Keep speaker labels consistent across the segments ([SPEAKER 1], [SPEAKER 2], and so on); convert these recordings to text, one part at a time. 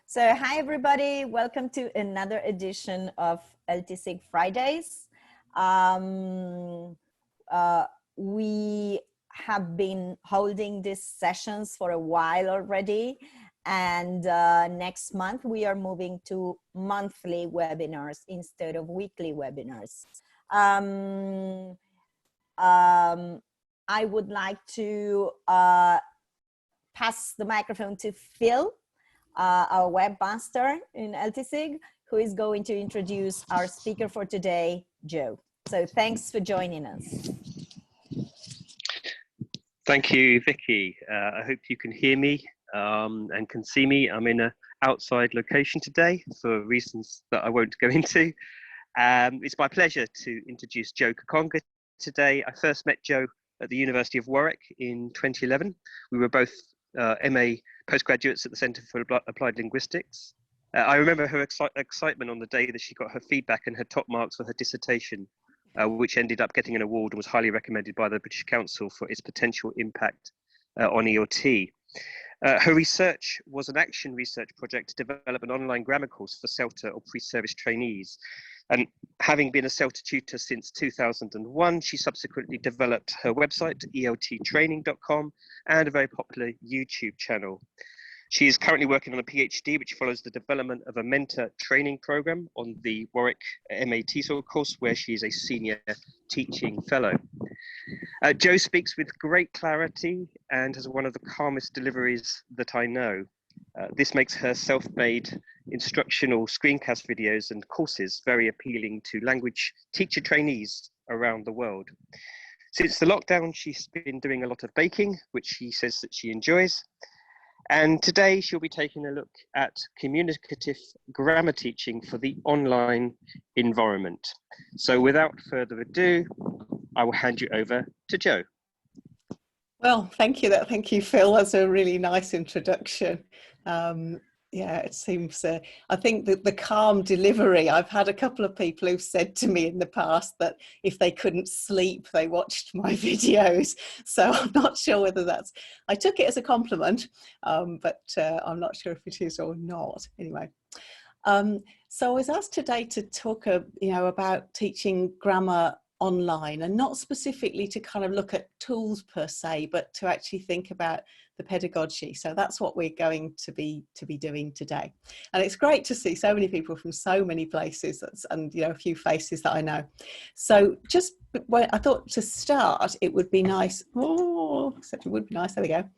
[SPEAKER 1] So hi everybody, welcome to another edition of LTSIG Fridays. We have been holding these sessions for a while already, and next month we are moving to monthly webinars instead of weekly webinars. I would like to pass the microphone to Phil, our webmaster in LTSIG, who is going to introduce our speaker for today, Jo. So thanks for joining us.
[SPEAKER 2] Thank you, Vicky. I hope you can hear me and can see me. I'm in an outside location today for reasons that I won't go into. It's my pleasure to introduce Jo Gakonga today. I first met Jo at the University of Warwick in 2011. We were both MA postgraduates at the Centre for Applied Linguistics. I remember her excitement on the day that she got her feedback and her top marks for her dissertation, which ended up getting an award and was highly recommended by the British Council for its potential impact on ELT. Her research was an action research project to develop an online grammar course for CELTA or pre-service trainees. And having been a CELTA tutor since 2001, she subsequently developed her website, elttraining.com, and a very popular YouTube channel. She is currently working on a PhD, which follows the development of a mentor training program on the Warwick MA TESOL course, where she is a senior teaching fellow. Jo speaks with great clarity and has one of the calmest deliveries that I know. This makes her self-made instructional screencast videos and courses very appealing to language teacher trainees around the world. Since the lockdown, she's been doing a lot of baking, which she says that she enjoys. And today she'll be taking a look at communicative grammar teaching for the online environment. So without further ado, I will hand you over to Jo.
[SPEAKER 3] Well, thank you. Thank you, Phil. That's a really nice introduction. Yeah, it seems, I think that the calm delivery, I've had a couple of people who've said to me in the past that if they couldn't sleep, they watched my videos. So I'm not sure whether I took it as a compliment, but I'm not sure if it is or not. Anyway, so I was asked today to talk, about teaching grammar online, and not specifically to kind of look at tools per se, but to actually think about the pedagogy. So that's what we're going to be doing today. And it's great to see so many people from so many places, and a few faces that I know. So just I thought to start, it would be nice. Oh, except it would be nice. There we go.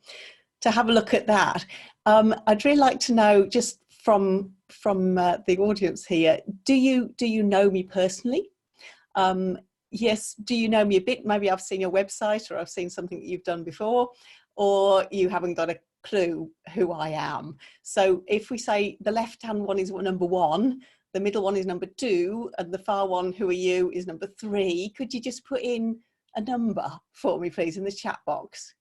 [SPEAKER 3] To have a look at that. I'd really like to know, just from the audience here, do you know me personally? Yes, do you know me a bit? Maybe I've seen your website, or I've seen something that you've done before, or you haven't got a clue who I am. So if we say the left-hand one is number 1, the middle one is number 2, and the far one, who are you, is number 3, could you just put in a number for me, please, in the chat box?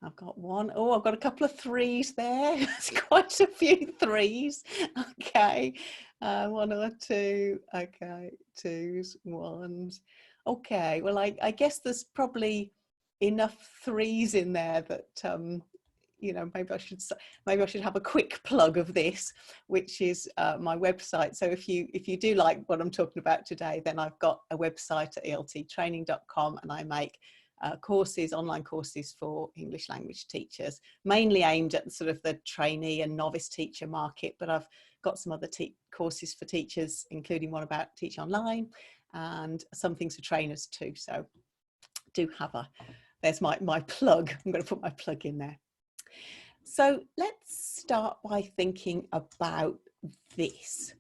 [SPEAKER 3] I've got 1. Oh, I've got a couple of 3s there. There's quite a few 3s. Okay. 1 or 2. Okay. 2s, 1s. Okay. Well, I guess there's probably enough 3s in there that, maybe I should have a quick plug of this, which is my website. So if you do like what I'm talking about today, then I've got a website at elttraining.com, and I make online courses for English language teachers, mainly aimed at sort of the trainee and novice teacher market, but I've got some other courses for teachers, including one about Teach Online, and some things for trainers too. So do have there's my plug. I'm going to put my plug in there. So let's start by thinking about this.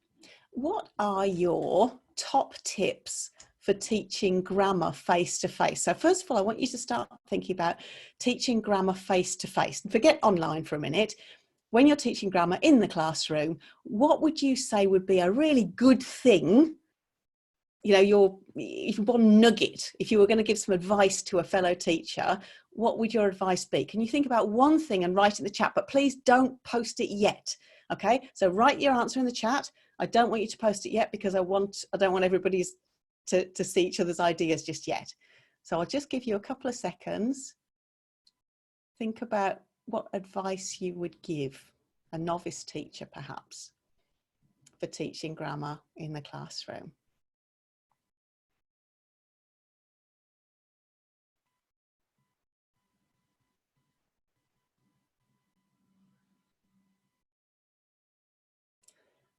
[SPEAKER 3] What are your top tips for teaching grammar face-to-face? So first of all, I want you to start thinking about teaching grammar face-to-face. Forget online for a minute. When you're teaching grammar in the classroom, what would you say would be a really good thing? If one nugget, if you were going to give some advice to a fellow teacher, what would your advice be? Can you think about one thing and write it in the chat, but please don't post it yet. Okay, so write your answer in the chat. I don't want you to post it yet because I don't want everybody to see each other's ideas just yet. So I'll just give you a couple of seconds. Think about what advice you would give. a novice teacher perhaps for teaching grammar in the classroom?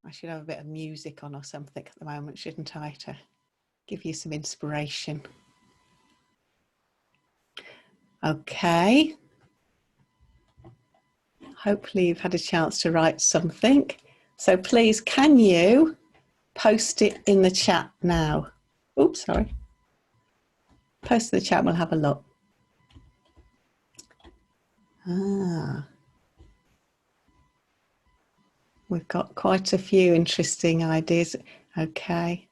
[SPEAKER 3] I should have a bit of music on or something at the moment, shouldn't I, to give you some inspiration. Okay. Hopefully you've had a chance to write something. So please, can you post it in the chat now? Oops, sorry. Post in the chat, we'll have a look. We've got quite a few interesting ideas. Okay.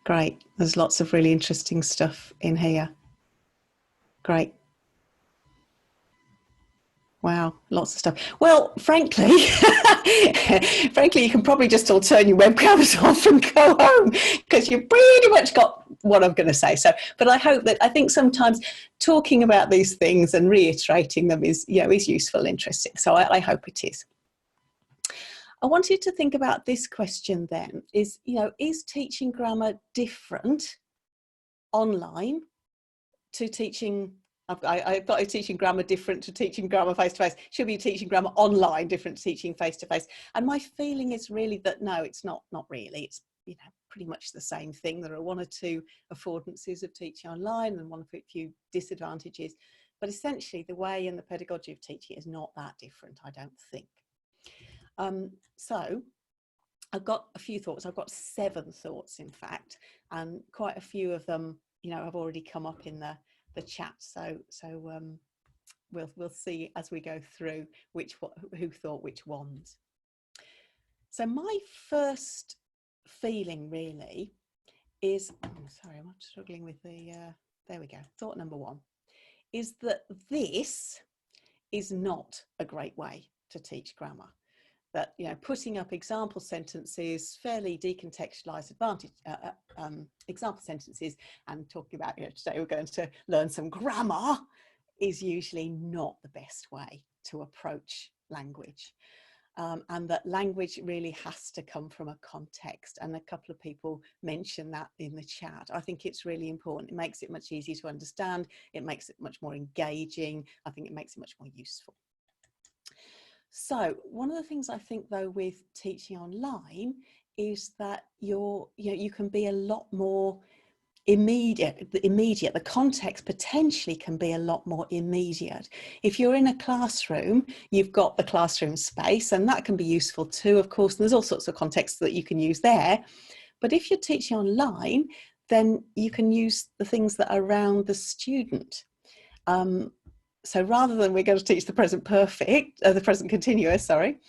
[SPEAKER 3] Great. There's lots of really interesting stuff in here. Great. Wow, lots of stuff. Well, frankly, you can probably just all turn your webcams off and go home, because you've pretty much got what I'm going to say. So, but I think sometimes talking about these things and reiterating them is useful and interesting. So I hope it is. I want you to think about this question then, is teaching grammar different online to teaching? I've got to teaching grammar different to teaching grammar face-to-face. Should be teaching grammar online different to teaching face-to-face. And my feeling is really that no, it's not really. It's pretty much the same thing. There are one or two affordances of teaching online and one or few disadvantages. But essentially the way and the pedagogy of teaching is not that different, I don't think. So I've got a few thoughts. I've got 7 thoughts, in fact, and quite a few of them, have already come up in the chat. So we'll see as we go through who thought which ones. So my first feeling really is, sorry, I'm struggling with the, there we go. Thought number 1 is that this is not a great way to teach grammar. That, putting up example sentences, fairly decontextualized example sentences, and talking about, today we're going to learn some grammar, is usually not the best way to approach language. And that language really has to come from a context. And a couple of people mentioned that in the chat. I think it's really important. It makes it much easier to understand. It makes it much more engaging. I think it makes it much more useful. So one of the things I think, though, with teaching online is that you can be a lot more immediate. The context potentially can be a lot more immediate. If you're in a classroom, you've got the classroom space, and that can be useful too, of course. And there's all sorts of contexts that you can use there. But if you're teaching online, then you can use the things that are around the student. So rather than we're going to teach the present perfect, the present continuous, sorry,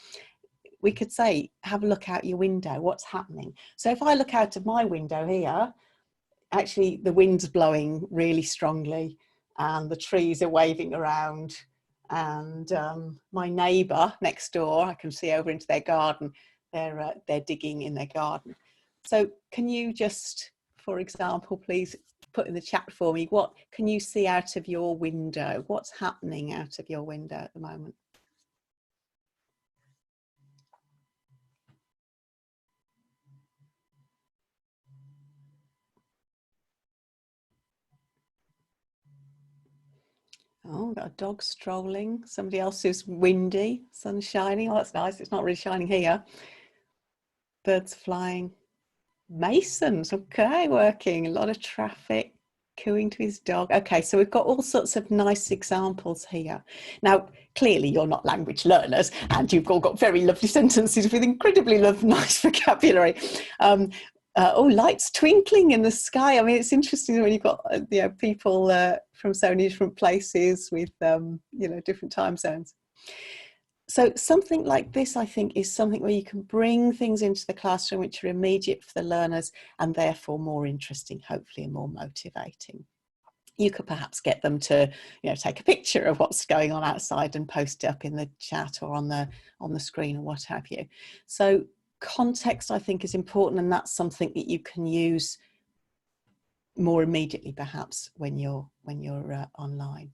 [SPEAKER 3] we could say, have a look out your window, what's happening. So if I look out of my window here, actually the wind's blowing really strongly and the trees are waving around, and my neighbour next door, I can see over into their garden, they're digging in their garden. So can you just, for example, please put in the chat for me, what can you see out of your window? What's happening out of your window at the moment? Oh, got a dog strolling. Somebody else is windy, sun shining. Oh, that's nice. It's not really shining here. Birds flying. Masons, okay, working. A lot of traffic. Cooing to his dog. Okay, so we've got all sorts of nice examples here. Now, clearly you're not language learners, and you've all got very lovely sentences with incredibly nice vocabulary. Oh, lights twinkling in the sky. I mean, it's interesting when you've got people from so many different places with different time zones. So something like this, I think, is something where you can bring things into the classroom which are immediate for the learners and therefore more interesting, hopefully, and more motivating. You could perhaps get them to, take a picture of what's going on outside and post it up in the chat or on the screen or what have you. So context, I think, is important, and that's something that you can use more immediately, perhaps, when you're online.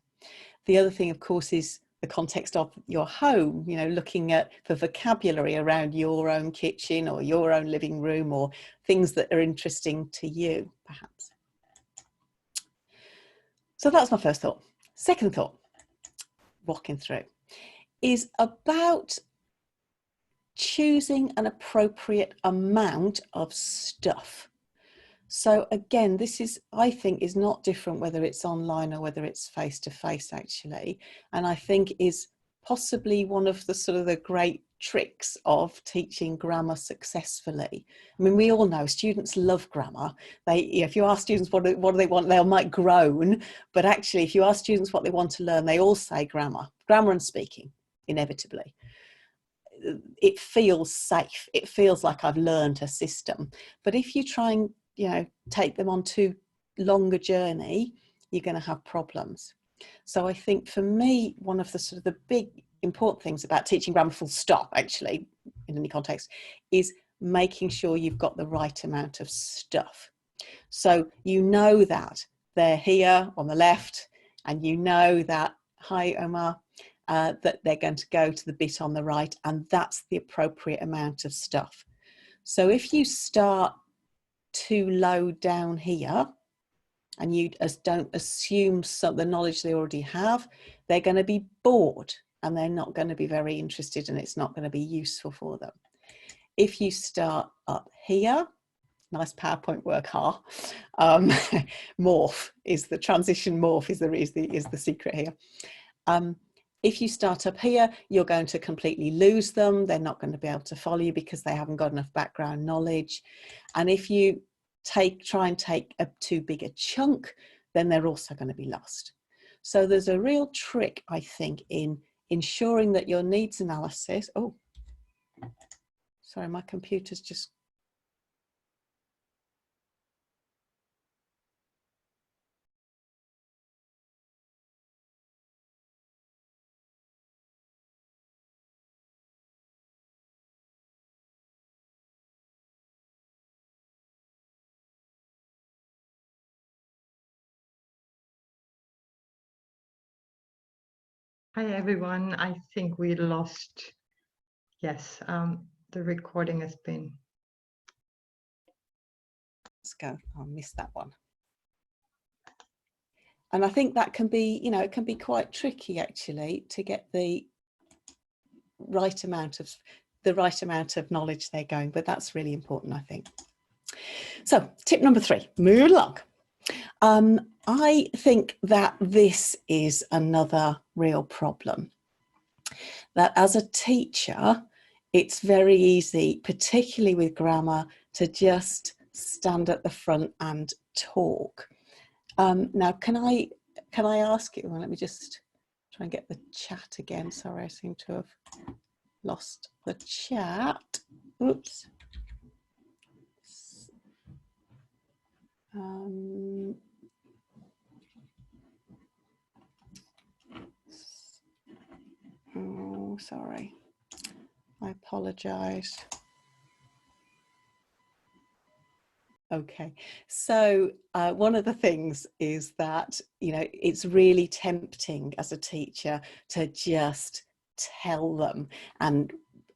[SPEAKER 3] The other thing, of course, is the context of your home, you know, looking at the vocabulary around your own kitchen or your own living room, or things that are interesting to you, perhaps. So that's my first thought. Second thought, walking through, is about choosing an appropriate amount of stuff. So again, this is, I think, is not different whether it's online or whether it's face-to-face, actually. And I think is possibly one of the sort of the great tricks of teaching grammar successfully. I mean, we all know students love grammar. They, you know, if you ask students what do they want, they might groan. But actually, if you ask students what they want to learn, they all say grammar and speaking, inevitably. It feels safe. It feels like I've learned a system. But if you try and, you know, take them on too long a journey, you're going to have problems. So I think for me, one of the sort of the big important things about teaching grammar full stop, actually, in any context, is making sure you've got the right amount of stuff. So you know that they're here on the left, and you know that, hi Omar, that they're going to go to the bit on the right, and that's the appropriate amount of stuff. So if you start too low down here and you don't assume the knowledge they already have, they're going to be bored and they're not going to be very interested, and it's not going to be useful for them. If you start up here, nice PowerPoint work, morph is the transition, morph is the secret here. If you start up here, you're going to completely lose them. They're not going to be able to follow you because they haven't got enough background knowledge. And if you try and take a too big a chunk, then they're also going to be lost. So there's a real trick, I think, in ensuring that your needs analysis, oh, sorry, my computer's just,
[SPEAKER 4] Hi everyone, I think we lost, yes, the recording has been.
[SPEAKER 3] let's go, I missed that one. And I think that can be, you know, it can be quite tricky actually to get the right amount of knowledge they're going, but that's really important, I think. So tip number 3, move along. I think that this is another real problem, that as a teacher, it's very easy, particularly with grammar, to just stand at the front and talk. Now, can I ask you, well, let me just try and get the chat again. Sorry, I seem to have lost the chat. Oops. Oh, sorry. I apologize. Okay, so one of the things is that, you know, it's really tempting as a teacher to just tell them and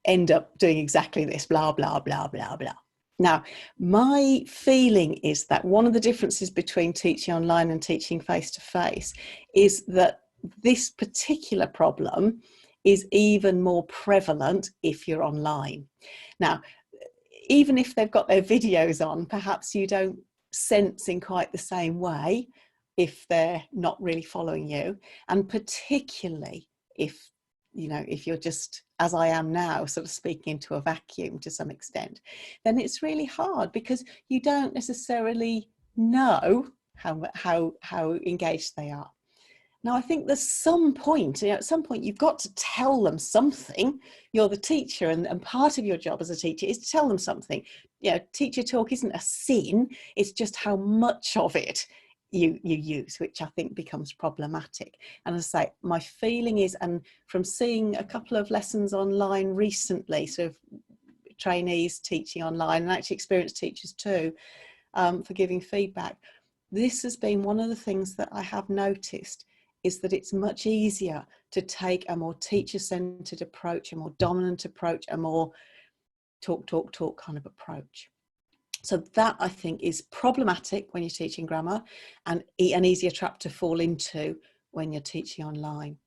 [SPEAKER 3] end up doing exactly this, blah, blah, blah, blah, blah. Now, my feeling is that one of the differences between teaching online and teaching face-to-face is that this particular problem is even more prevalent if you're online. Now, even if they've got their videos on, perhaps you don't sense in quite the same way if they're not really following you. And particularly if, you know, if you're just, as I am now, sort of speaking into a vacuum to some extent, then it's really hard because you don't necessarily know how engaged they are. Now, I think there's some point, you know, at some point you've got to tell them something. You're the teacher, and part of your job as a teacher is to tell them something. You know, teacher talk isn't a sin, it's just how much of it you use, which I think becomes problematic. And as I say, my feeling is, and from seeing a couple of lessons online recently, sort of trainees teaching online and actually experienced teachers too, for giving feedback, this has been one of the things that I have noticed is that it's much easier to take a more teacher-centered approach, a more dominant approach, a more talk kind of approach. So that, I think, is problematic when you're teaching grammar, and an easier trap to fall into when you're teaching online.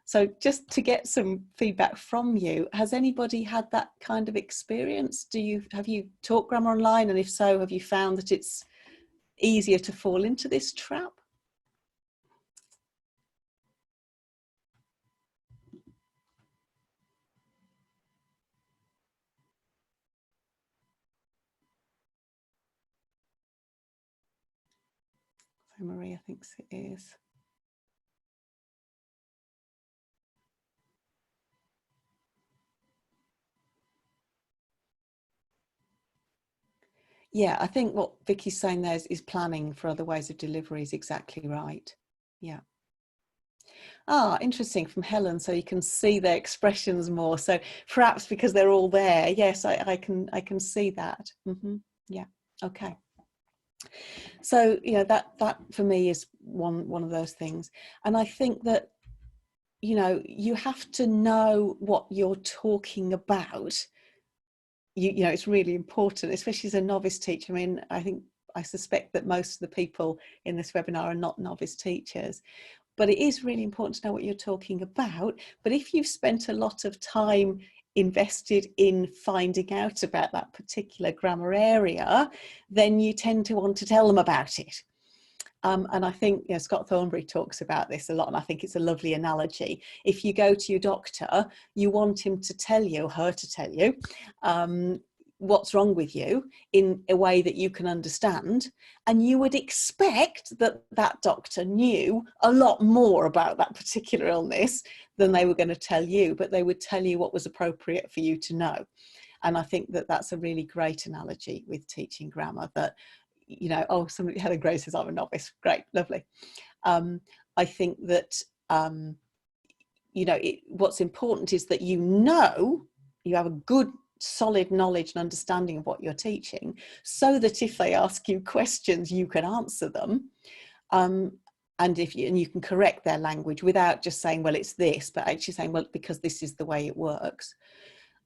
[SPEAKER 3] So just to get some feedback from you, has anybody had that kind of experience? Have you taught grammar online? And if so, have you found that it's easier to fall into this trap? So Maria thinks it is. Yeah, I think what Vicky's saying there is planning for other ways of delivery is exactly right. Yeah. Ah, interesting, from Helen. So you can see their expressions more. So perhaps because they're all there. Yes, I can see that. Yeah. Okay. So that for me is one of those things, and I think that you have to know what you're talking about. It's really important, especially as a novice teacher. I mean, I suspect that most of the people in this webinar are not novice teachers, but it is really important to know what you're talking about. But if you've spent a lot of time invested in finding out about that particular grammar area, then you tend to want to tell them about it. And I think Scott Thornbury talks about this a lot, and I think it's a lovely analogy. If you go to your doctor, you want him to tell you, or her to tell you, what's wrong with you in a way that you can understand, and you would expect that that doctor knew a lot more about that particular illness than they were going to tell you, but they would tell you what was appropriate for you to know. And I think that that's a really great analogy with teaching grammar, that oh, somebody, Helen Gray says I'm a novice. Great, lovely. I think that what's important is that you have a good solid knowledge and understanding of what you're teaching, so that if they ask you questions, you can answer them, and you can correct their language without just saying, well, it's this, but actually saying, well, because this is the way it works.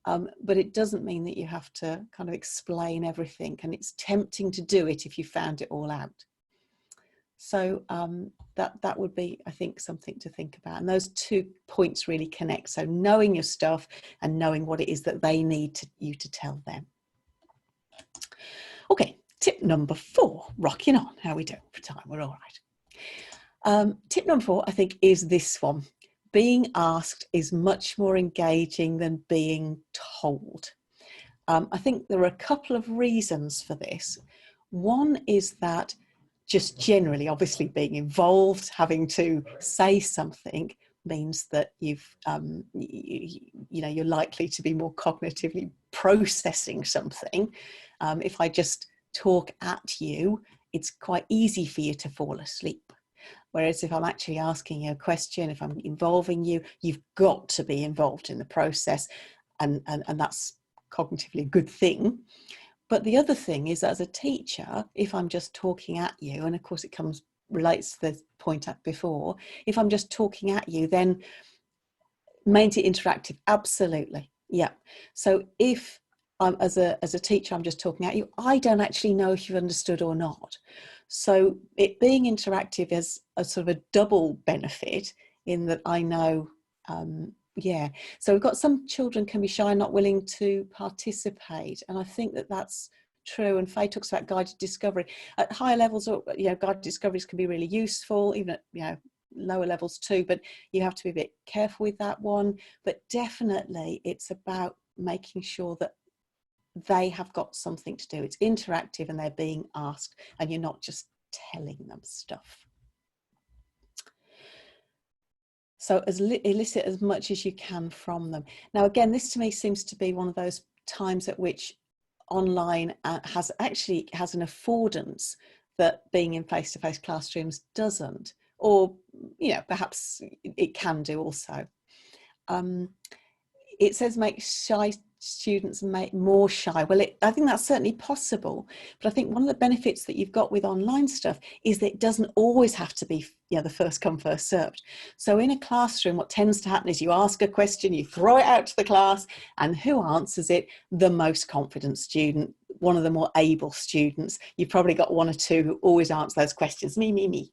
[SPEAKER 3] But it doesn't mean that you have to kind of explain everything, and it's tempting to do it if you found it all out. So that would be, I think, something to think about. And those 2 points really connect. So knowing your stuff and knowing what it is that they need you to tell them. Okay, tip number 4, rocking on. How are we doing for time? We're all right. Tip number 4, I think, is this one. Being asked is much more engaging than being told. I think there are a couple of reasons for this. One is that just generally, obviously, being involved, having to say something means that you're likely to be more cognitively processing something. If I just talk at you, it's quite easy for you to fall asleep. Whereas if I'm actually asking you a question, if I'm involving you, you've got to be involved in the process, and that's cognitively a good thing. But the other thing is, as a teacher, if I'm just talking at you, and of course it relates to the point up before, if I'm just talking at you, then make it interactive. Absolutely. Yeah. So if I'm as a teacher, I'm just talking at you, I don't actually know if you've understood or not. So it being interactive is a sort of a double benefit, in that I know, so we've got some children can be shy and not willing to participate, and I think that that's true. And Faye talks about guided discovery at higher levels. Guided discoveries can be really useful, even at lower levels too, but you have to be a bit careful with that one. But definitely it's about making sure that they have got something to do. It's interactive and they're being asked, and you're not just telling them stuff. So elicit as much as you can from them. Now, again, this to me seems to be one of those times at which online has an affordance that being in face-to-face classrooms doesn't, or perhaps it can do also. It says make shy students more shy? Well, I think that's certainly possible, but I think one of the benefits that you've got with online stuff is that it doesn't always have to be the first come, first served. So in a classroom, what tends to happen is you ask a question, you throw it out to the class, and who answers it? The most confident student, one of the more able students. You've probably got one or two who always answer those questions, me.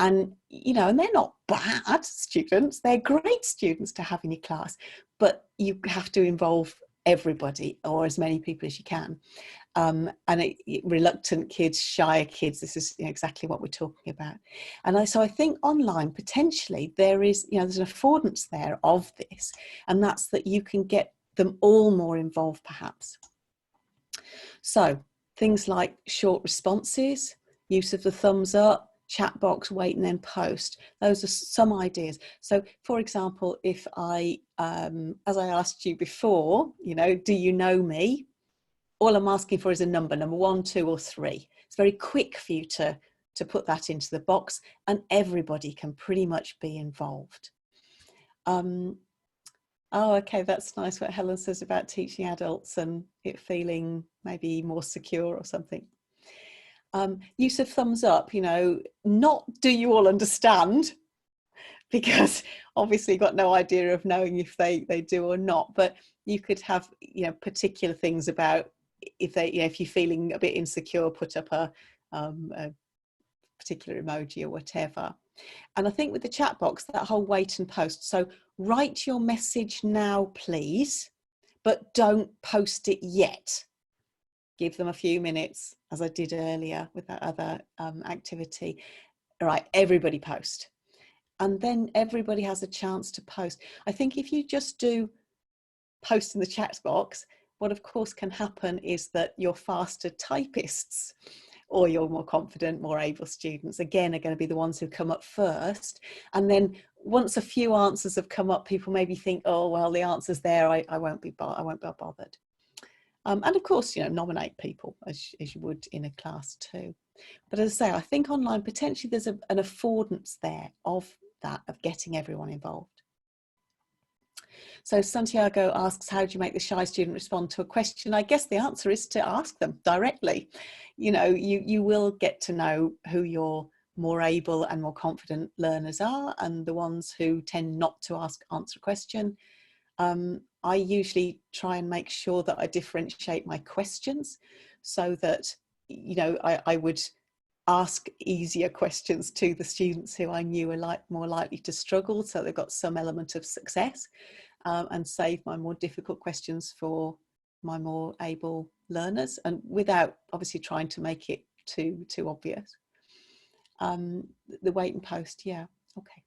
[SPEAKER 3] And, and they're not bad students, they're great students to have in your class, but you have to involve everybody, or as many people as you can. Reluctant kids, shy kids, this is exactly what we're talking about. And so I think online, potentially, there's an affordance there of this, and that's that you can get them all more involved, perhaps. So things like short responses, use of the thumbs up, chat box, wait and then post. Those are some ideas. So for example, if I, as I asked you before, do you know me? All I'm asking for is a number 1, 2 or 3. It's very quick for you to put that into the box, and everybody can pretty much be involved. Oh, okay, that's nice what Helen says about teaching adults and it feeling maybe more secure or something. Use of thumbs up, not do you all understand, because obviously you've got no idea of knowing if they do or not, but you could have particular things about if you're feeling a bit insecure, put up a particular emoji or whatever. And I think with the chat box, that whole wait and post, so write your message now please, but don't post it yet. Give them a few minutes, as I did earlier with that other activity. All right, everybody post. And then everybody has a chance to post. I think if you just do post in the chat box, what of course can happen is that your faster typists or your more confident, more able students, again, are going to be the ones who come up first. And then once a few answers have come up, people maybe think, oh, well, the answer's there, I won't be bothered. And of course, nominate people as you would in a class too. But as I say, I think online, potentially there's an affordance there of getting everyone involved. So Santiago asks, how do you make the shy student respond to a question? I guess the answer is to ask them directly. You will get to know who your more able and more confident learners are, and the ones who tend not to answer a question. I usually try and make sure that I differentiate my questions so that, I would ask easier questions to the students who I knew are more likely to struggle, so they've got some element of success, and save my more difficult questions for my more able learners, and without obviously trying to make it too obvious. The wait and post, yeah, okay.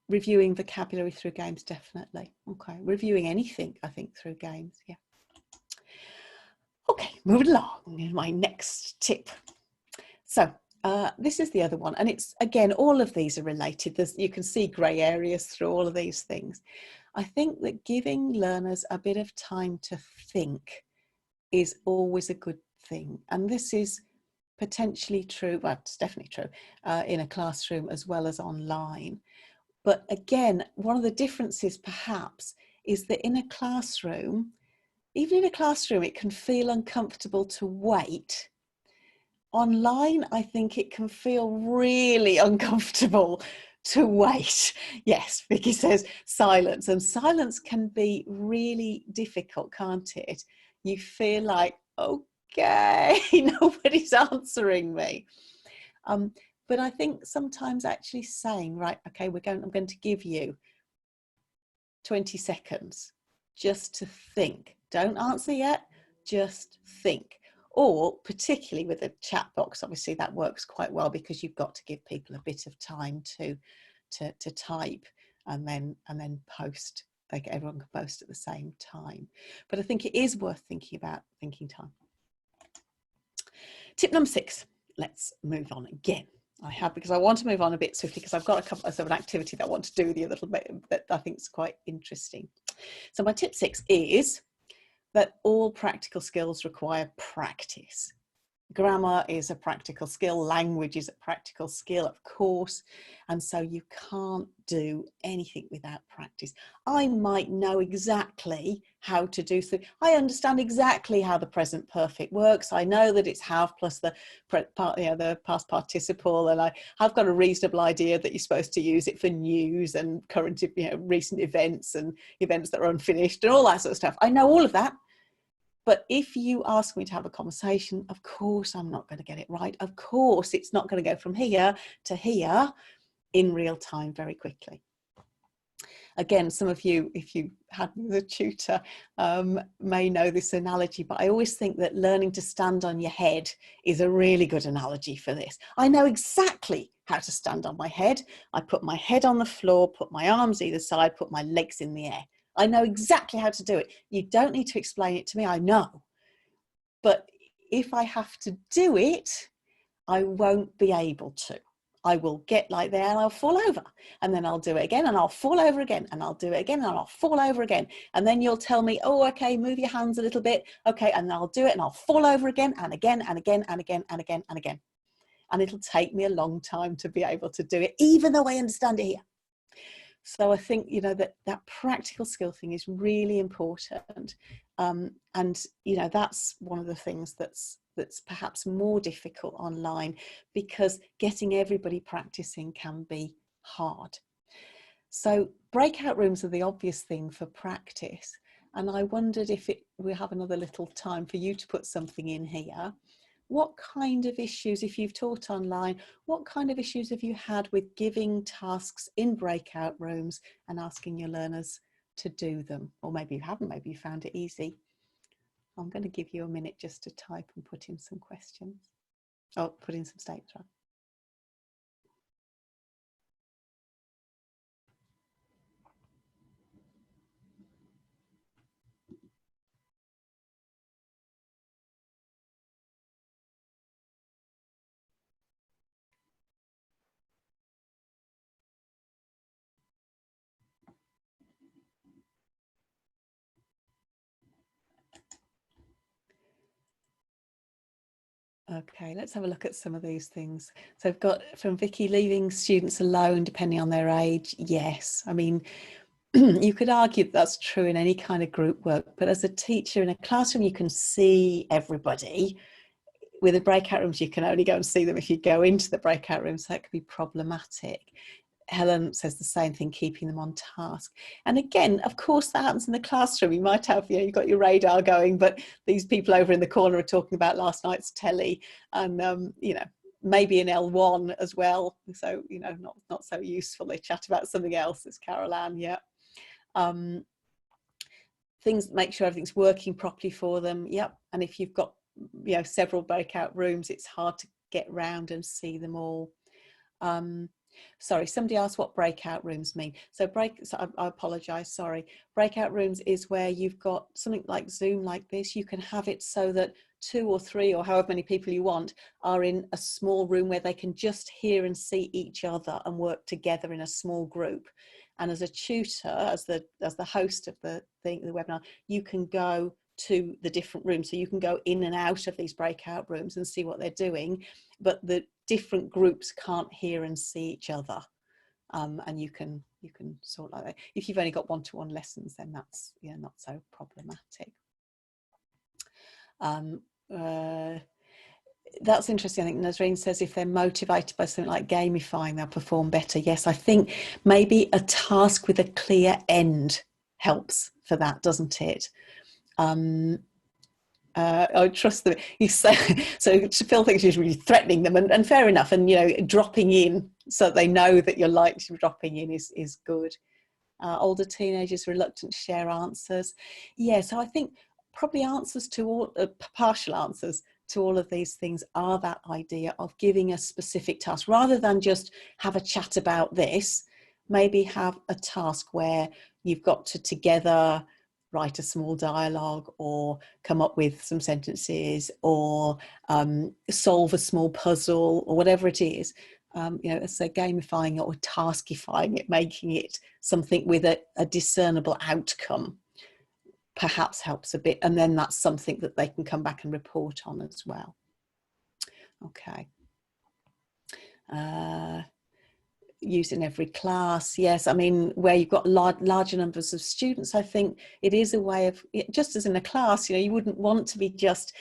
[SPEAKER 3] Reviewing vocabulary through games, definitely. Okay, reviewing anything, I think, through games, yeah. Okay, moving along, my next tip. So this is the other one, and it's, again, all of these are related. You can see grey areas through all of these things. I think that giving learners a bit of time to think is always a good thing. And this is potentially true, well, it's definitely true, in a classroom as well as online. But again, one of the differences perhaps is that in a classroom, even in a classroom, it can feel uncomfortable to wait. Online, I think it can feel really uncomfortable to wait. Yes, Vicky says silence, and silence can be really difficult, can't it? You feel like, okay, nobody's answering me. But I think sometimes actually saying, right, okay, I'm going to give you 20 seconds just to think. Don't answer yet, just think. Or particularly with a chat box, obviously that works quite well because you've got to give people a bit of time to type and then post. Like everyone can post at the same time. But I think it is worth thinking about thinking time. Tip number 6. Let's move on again. Because I want to move on a bit swiftly because I've got a couple of an activity that I want to do with you a little bit that I think is quite interesting. So my tip 6 is that all practical skills require practice. grammar is a practical skill, language is a practical skill, of course, and so you can't do anything without practice. I might know exactly how to do so. I understand exactly how the present perfect works. I know that it's have plus the past participle, and I've got a reasonable idea that you're supposed to use it for news and current, recent events and events that are unfinished and all that sort of stuff. I know all of that. But if you ask me to have a conversation, of course, I'm not going to get it right. Of course, it's not going to go from here to here in real time very quickly. Again, some of you, if you had the tutor, may know this analogy, but I always think that learning to stand on your head is a really good analogy for this. I know exactly how to stand on my head. I put my head on the floor, put my arms either side, put my legs in the air. I know exactly how to do it. You don't need to explain it to me, I know. But if I have to do it, I won't be able to. I will get like there and I'll fall over, and then I'll do it again and I'll fall over again, and I'll do it again and I'll fall over again. And then you'll tell me, oh, okay, move your hands a little bit. Okay, and I'll do it and I'll fall over again and again and again and again and again and again. And it'll take me a long time to be able to do it, even though I understand it here. So I think, that practical skill thing is really important. And, that's one of the things that's perhaps more difficult online, because getting everybody practicing can be hard. So breakout rooms are the obvious thing for practice. And I wondered if we have another little time for you to put something in here. What kind of issues, if you've taught online, what kind of issues have you had with giving tasks in breakout rooms and asking your learners to do them? Or maybe you haven't, maybe you found it easy. I'm going to give you a minute just to type and put in some questions. Oh, put in some statements, right? Okay, let's have a look at some of these things. So I've got from Vicky, leaving students alone depending on their age. Yes, I mean, you could argue that's true in any kind of group work, but as a teacher in a classroom, you can see everybody. With the breakout rooms, you can only go and see them if you go into the breakout rooms, so that could be problematic. Helen says the same thing, keeping them on task. And again, of course, that happens in the classroom. You might have, you've got your radar going, but these people over in the corner are talking about last night's telly, and maybe in L1 as well. So, not so useful. They chat about something else. It's Carol Ann, yeah. Things, make sure everything's working properly for them. Yep. And if you've got, several breakout rooms, it's hard to get round and see them all. Sorry, somebody asked what breakout rooms mean. So I apologize, sorry. Breakout rooms is where you've got something like Zoom like this. You can have it so that 2 or 3 or however many people you want are in a small room where they can just hear and see each other and work together in a small group. And as a tutor, as the host of the webinar, you can go to the different rooms. So you can go in and out of these breakout rooms and see what they're doing, but the different groups can't hear and see each other. And you can sort like that. If you've only got one-to-one lessons, then that's not so problematic. That's interesting. I think Nazreen says if they're motivated by something like gamifying, they'll perform better. Yes, I think maybe a task with a clear end helps for that, doesn't it? I trust them. You say, so Phil thinks she's really threatening them, and fair enough. And dropping in so they know that you're likely to be dropping in is good. Older teenagers reluctant to share answers. Yeah, so I think probably answers to all partial answers to all of these things are that idea of giving a specific task rather than just have a chat about this. Maybe have a task where you've got to together write a small dialogue or come up with some sentences or solve a small puzzle or whatever it is. So gamifying it or taskifying it, making it something with a discernible outcome perhaps helps a bit, and then that's something that they can come back and report on as well. Okay. Used in every class, yes. I mean, where you've got larger numbers of students, I think it is a way of, just as in a class, you know, you wouldn't want to be just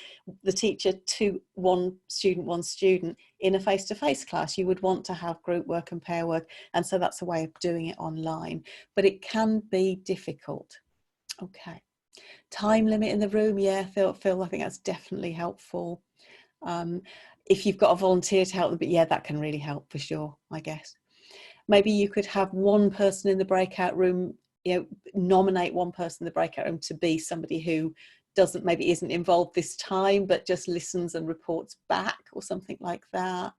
[SPEAKER 3] the teacher to one student in a face-to-face class. You would want to have group work and pair work, and so that's a way of doing it online, but it can be difficult. Okay. Time limit in the room, yeah, Phil, I think that's definitely helpful. If you've got a volunteer to help them, but yeah, that can really help for sure, I guess. Maybe you could have one person in the breakout room, you know, nominate one person in the breakout room to be somebody who maybe isn't involved this time, but just listens and reports back or something like that.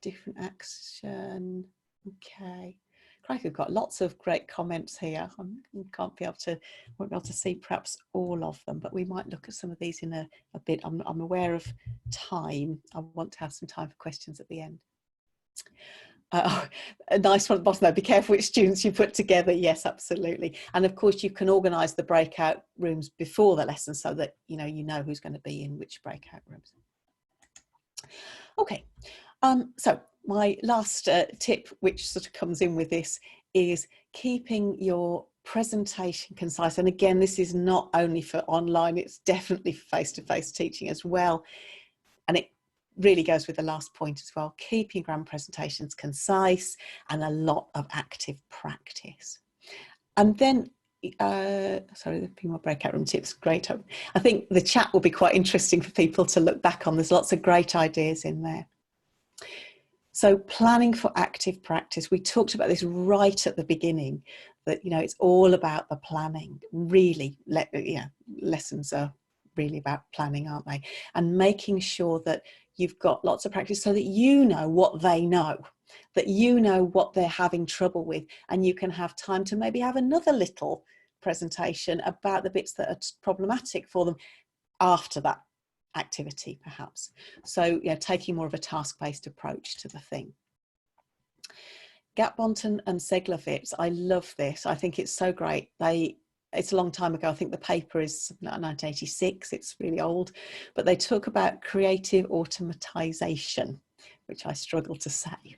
[SPEAKER 3] Different action. Okay. Crikey, we've got lots of great comments here. I won't be able to see perhaps all of them, but we might look at some of these in a bit. I'm aware of time. I want to have some time for questions at the end. A nice one at the bottom though, be careful which students you put together. Yes, absolutely. And of course you can organise the breakout rooms before the lesson so that you know who's going to be in which breakout rooms. Okay, so my last tip, which sort of comes in with this, is keeping your presentation concise. And again, this is not only for online, it's definitely for face-to-face teaching as well. And it really goes with the last point as well, keeping grand presentations concise and a lot of active practice. And then, sorry, a few more breakout room tips, great. I think the chat will be quite interesting for people to look back on. There's lots of great ideas in there. So planning for active practice, we talked about this right at the beginning, that, you know, it's all about the planning. Really, lessons are really about planning, aren't they? And making sure that you've got lots of practice so that you know what they know, that you know what they're having trouble with, and you can have time to maybe have another little presentation about the bits that are problematic for them after that activity, perhaps. So, you know, taking more of a task-based approach to the thing. Gapbonton and Seglovitz, I love this. I think it's so great. It's a long time ago. I think the paper is 1986. It's really old, but they talk about creative automatization, which I struggle to say.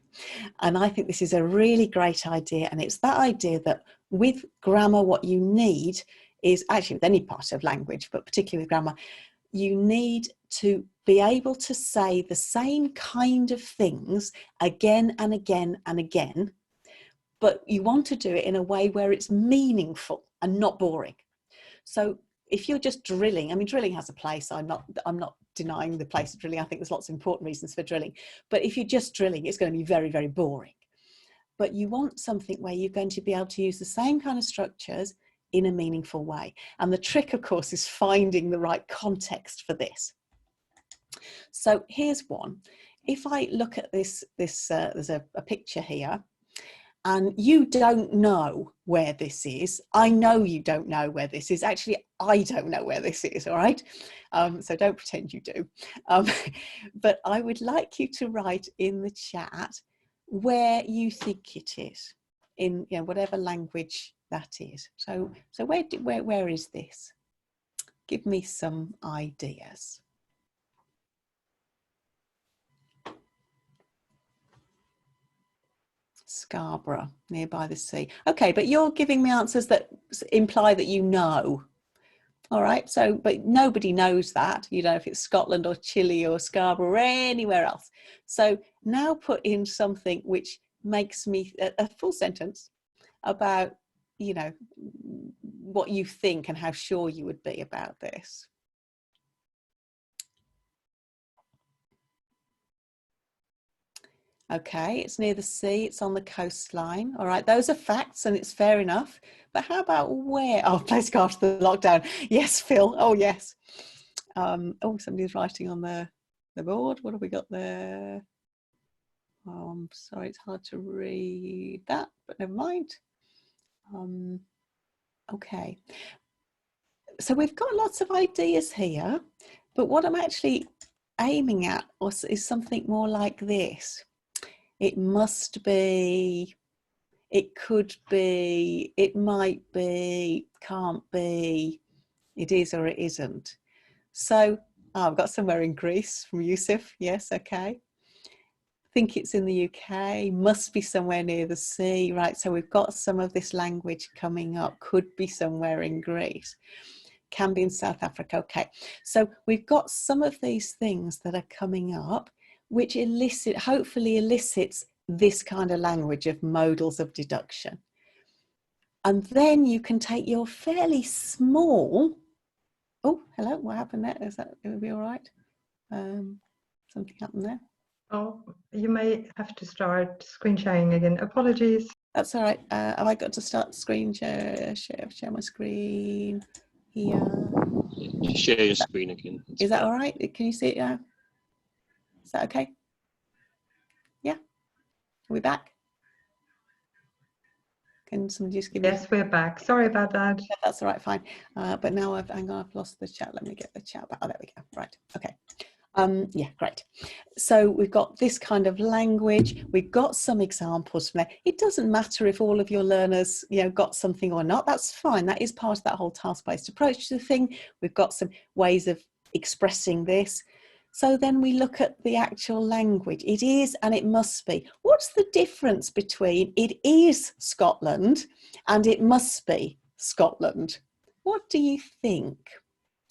[SPEAKER 3] And I think this is a really great idea. And it's that idea that with grammar, what you need is actually with any part of language, but particularly with grammar, you need to be able to say the same kind of things again and again and again, but you want to do it in a way where it's meaningful and not boring. So if you're just drilling, I mean, drilling has a place. I'm not denying the place of drilling. I think there's lots of important reasons for drilling. But if you're just drilling, it's going to be very, very boring. But you want something where you're going to be able to use the same kind of structures in a meaningful way. And the trick, of course, is finding the right context for this. So here's one. If I look at this, there's a picture here, and you don't know where this is. I know you don't know where this is. Actually, I don't know where this is, all right? So don't pretend you do. But I would like you to write in the chat where you think it is, in, you know, whatever language that is. So where is this? Give me some ideas. Scarborough, nearby the sea. Okay, but you're giving me answers that imply that you know. All right, so, but nobody knows that. You know if it's Scotland or Chile or Scarborough or anywhere else. So now put in something which makes me a full sentence about, you know, what you think and how sure you would be about this. Okay, it's near the sea, it's on the coastline. All right, those are facts and it's fair enough. But how about where? Oh, place after the lockdown. Yes, Phil. Oh, yes. Oh, somebody's writing on the board. What have we got there? Oh, I'm sorry, it's hard to read that, but never mind. Okay. So we've got lots of ideas here, but what I'm actually aiming at is something more like this. It must be, it could be, it might be, can't be, it is or it isn't. So Oh, I've got somewhere in Greece from Yusuf. Yes, okay. Think it's in the UK, must be somewhere near the sea, right? So we've got some of this language coming up, could be somewhere in Greece, can be in South Africa. Okay, so we've got some of these things that are coming up, which hopefully elicits this kind of language of modals of deduction. And then you can take your fairly small, oh, hello, what happened there? Is that, it will be all right? Something happened there.
[SPEAKER 4] Oh, you may have to start screen sharing again. Apologies.
[SPEAKER 3] That's all right. Have I got to start screen share my screen here?
[SPEAKER 2] Just share your screen again.
[SPEAKER 3] Is that all right? Can you see it now? Is that okay? Yeah. Are we back? Can somebody just give me?
[SPEAKER 4] Yes, we're back. Sorry about that.
[SPEAKER 3] Yeah, that's all right, fine. But now hang on, I've lost the chat. Let me get the chat back. Oh, there we go. Right. Okay. Yeah, great. So we've got this kind of language. We've got some examples from there. It doesn't matter if all of your learners, got something or not. That's fine. That is part of that whole task-based approach to the thing. We've got some ways of expressing this. So then we look at the actual language. It is and it must be. What's the difference between it is Scotland and it must be Scotland? What do you think?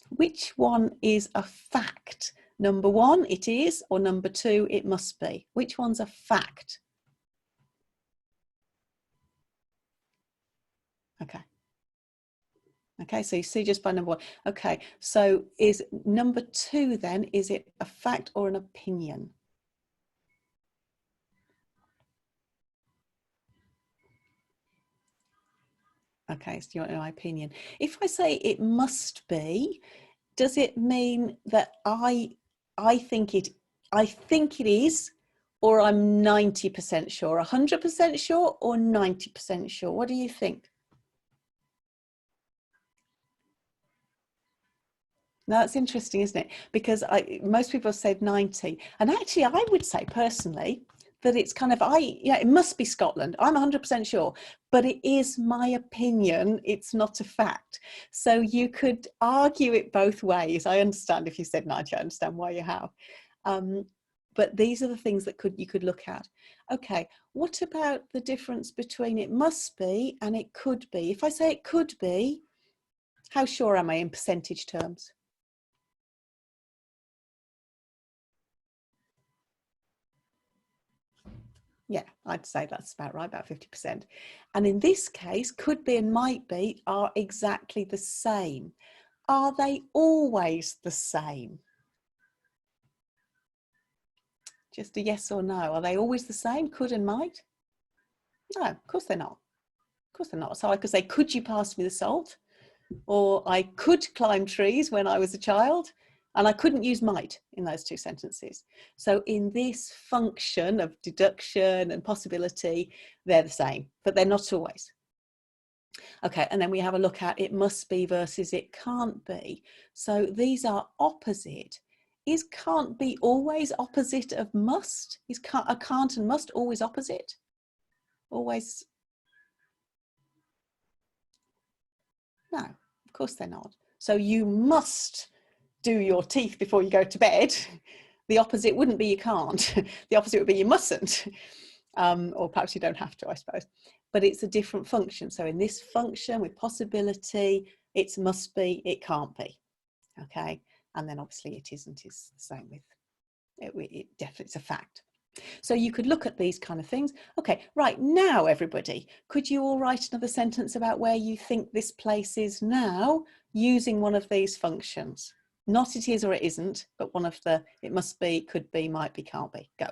[SPEAKER 3] Which one is a fact? Number one, it is, or number two, it must be. Which one's a fact? Okay. Okay, so you see just by number one. Okay, so is number two then, is it a fact or an opinion? Okay, so you want my opinion. If I say it must be, does it mean that I think it is, or I'm 90% sure, 100% sure, or 90% sure? What do you think? Now, that's interesting, isn't it? Because most people have said 90. And actually, I would say personally that it's kind of, it must be Scotland. I'm 100% sure, but it is my opinion. It's not a fact. So you could argue it both ways. I understand if you said 90, I understand why you have. But these are the things that you could look at. Okay, what about the difference between it must be and it could be? If I say it could be, how sure am I in percentage terms? Yeah, I'd say that's about right, about 50%. And in this case, could be and might be are exactly the same. Are they always the same? Just a yes or no. Are they always the same, could and might? No, of course they're not. Of course they're not. So I could say, could you pass me the salt? Or I could climb trees when I was a child. And I couldn't use might in those two sentences. So in this function of deduction and possibility, they're the same, but they're not always. Okay, and then we have a look at it must be versus it can't be. So these are opposite. Is can't be always opposite of must? Is a can't and must always opposite? Always? No, of course they're not. So you must do your teeth before you go to bed. The opposite wouldn't be you can't. The opposite would be you mustn't. Or perhaps you don't have to, I suppose. But it's a different function. So in this function with possibility, it must be, it can't be. Okay. And then obviously it isn't is the same with it definitely, it's a fact. So you could look at these kind of things. Okay, right now, everybody, could you all write another sentence about where you think this place is now using one of these functions? Not it is or it isn't, but one of the it must be, could be, might be, can't be. Go.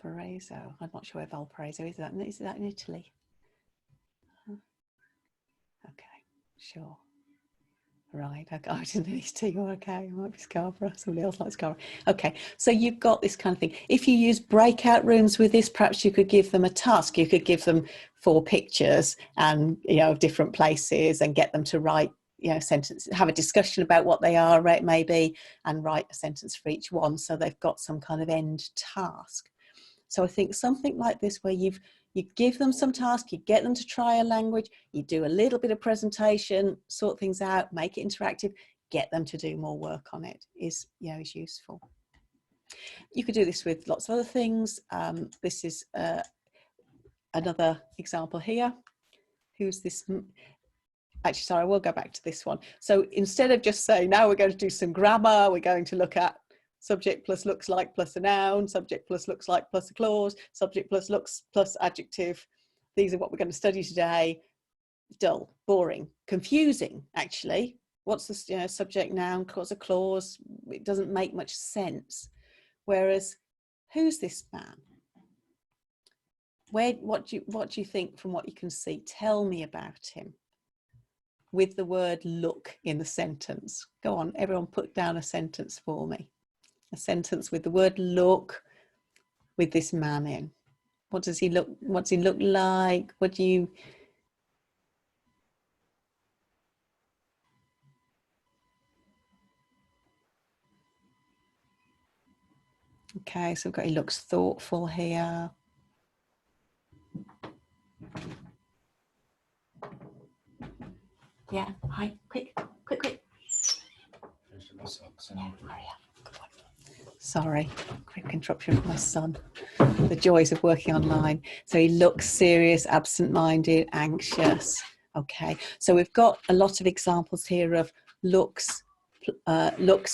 [SPEAKER 3] Valparaiso. I'm not sure where Valparaiso is. Is that in Italy? Okay, sure. Right, okay. I didn't know these two. Okay, it might be Scarborough. Somebody else likes Scarborough. Okay, so you've got this kind of thing. If you use breakout rooms with this, perhaps you could give them a task. You could give them 4 pictures and of different places and get them to write sentences, have a discussion about what they are, right, maybe, and write a sentence for each one. So they've got some kind of end task. So I think something like this, where you give them some task, you get them to try a language, you do a little bit of presentation, sort things out, make it interactive, get them to do more work on it is useful. You could do this with lots of other things. This is another example here. Who's this? Actually, sorry, I will go back to this one. So instead of just saying, now we're going to do some grammar, we're going to look at subject plus looks like plus a noun, subject plus looks like plus a clause, subject plus looks plus adjective. These are what we're going to study today. Dull, boring, confusing, actually. What's the subject, noun, what's a clause? It doesn't make much sense. Whereas, who's this man? What do you think from what you can see? Tell me about him. With the word look in the sentence. Go on, everyone put down a sentence for me. A sentence with the word look with this man in. What does he look, what's he look like? What do you... Okay, so we've got he looks thoughtful here. Yeah, hi, quick. Yeah, hurry up. Sorry, quick interruption from my son. The joys of working online. So he looks serious, absent-minded, anxious. Okay, so we've got a lot of examples here of looks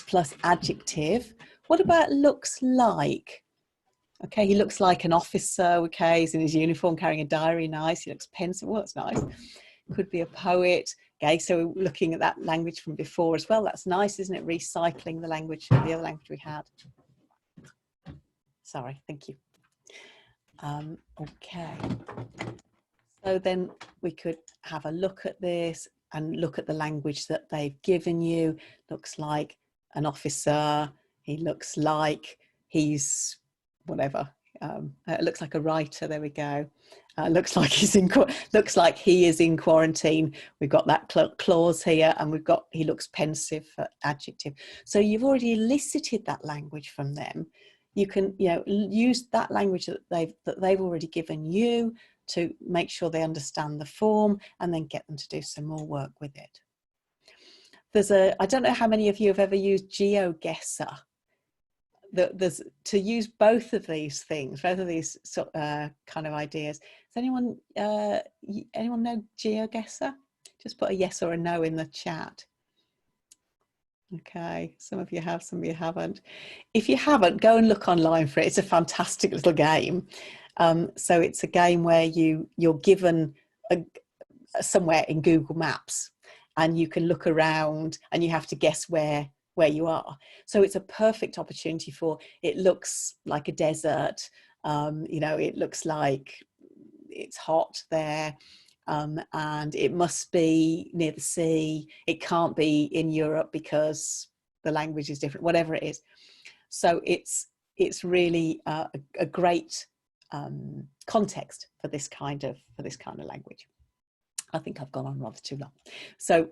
[SPEAKER 3] plus adjective. What about looks like? Okay, he looks like an officer. Okay, he's in his uniform carrying a diary. Nice. He looks pensive. Well, that's nice. Could be a poet. Okay, so we're looking at that language from before as well. That's nice, isn't it? Recycling the language, the other language we had. Sorry, thank you. Okay, so then we could have a look at this and look at the language that they've given you. Looks like an officer. He looks like he's whatever. It looks like a writer. There we go. Looks like he is in quarantine. We've got that clause here, and we've got he looks pensive for adjective. So you've already elicited that language from them. You can use that language that they've already given you to make sure they understand the form, and then get them to do some more work with it. I don't know how many of you have ever used GeoGuessr. There's to use both of these things, both of these kind of ideas. Does anyone know GeoGuessr? Just put a yes or a no in the chat. Okay, some of you have, some of you haven't. If you haven't, go and look online for it. It's a fantastic little game. So it's a game where you're given somewhere in Google Maps, and you can look around and you have to guess where you are. So it's a perfect opportunity for, it looks like a desert, it looks like it's hot there, and it must be near the sea. It can't be in Europe because the language is different, whatever it is. So it's really a great context for this kind of language. I think I've gone on rather too long. So